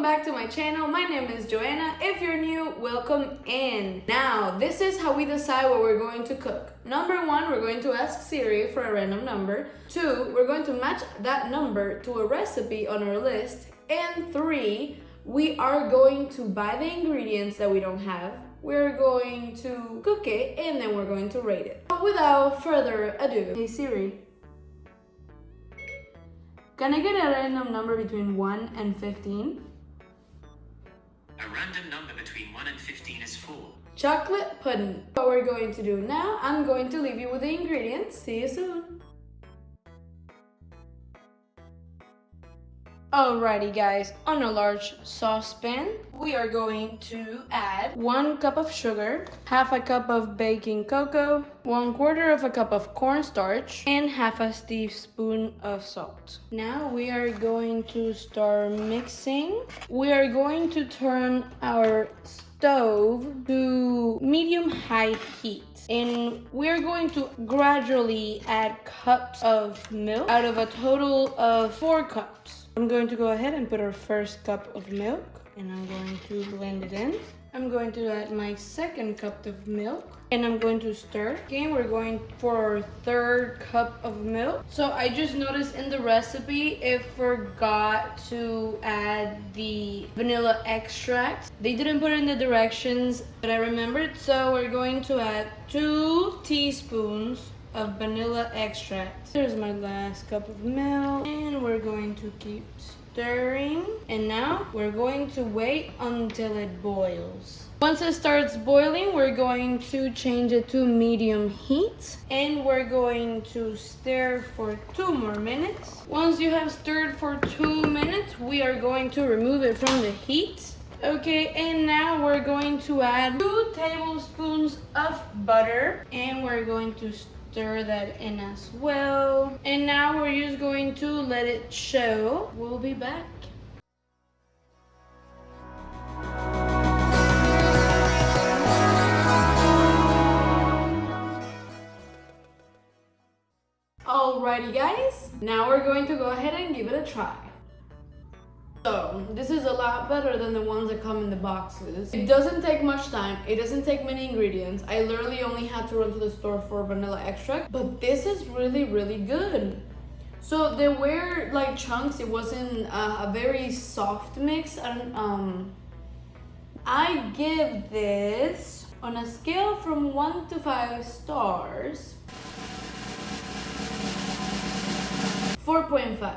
welcome back to my channel. My name is Joanna. If you're new, welcome in. Now, this is how we decide what we're going to cook. Number one, we're going to ask Siri for a random number. Two, we're going to match that number to a recipe on our list. And three, we are going to buy the ingredients that we don't have. We're going to cook it and then we're going to rate it. But without further ado, hey Siri, can I get a random number between 1 and 15? A random number between 1 and 15 is 4. Chocolate pudding. What we're going to do now, I'm going to leave you with the ingredients. See you soon. Alrighty guys, on a large saucepan, we are going to add 1 cup of sugar, half a cup of baking cocoa, 1/4 of a cup of cornstarch, and half a teaspoon of salt. Now we are going to start mixing. We are going to turn our stove to medium-high heat. And we're going to gradually add cups of milk out of a total of 4 cups. I'm going to go ahead and put our first cup of milk and I'm going to blend it in. I'm going to add my second cup of milk and I'm going to stir. Again, we're going for our third cup of milk. So I just noticed in the recipe, it forgot to add the vanilla extract. They didn't put it in the directions, but I remembered. So we're going to add 2 teaspoons of vanilla extract. There's my last cup of milk and we're going to keep stirring. And now we're going to wait until it boils. Once it starts boiling, we're going to change it to medium heat and we're going to stir for 2 more minutes. Once you have stirred for 2 minutes, we are going to remove it from the heat. Okay, and now we're going to add 2 tablespoons of butter and we're going to stir that in as well. And now we're just going to let it show. We'll be back. Alrighty guys, now we're going to go ahead and give it a try. So, this is a lot better than the ones that come in the boxes. It doesn't take much time. It doesn't take many ingredients. I literally only had to run to the store for vanilla extract. But this is really, really good. So, there were like chunks. It wasn't a very soft mix. I give this, on a scale from 1 to 5 stars, 4.5.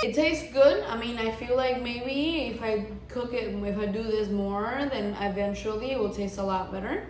It tastes good. I mean, I feel like maybe if I cook it, if I do this more, then eventually it will taste a lot better.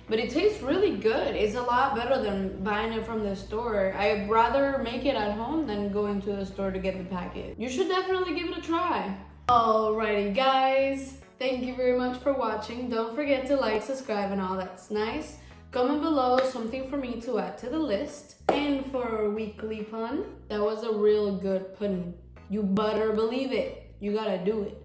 But it tastes really good. It's a lot better than buying it from the store. I'd rather make it at home than going to the store to get the packet. You should definitely give it a try. Alrighty guys, thank you very much for watching. Don't forget to like, subscribe, and all that's nice. Comment below something for me to add to the list. And for our weekly pun, that was a real good pudding. You better believe it. You gotta do it.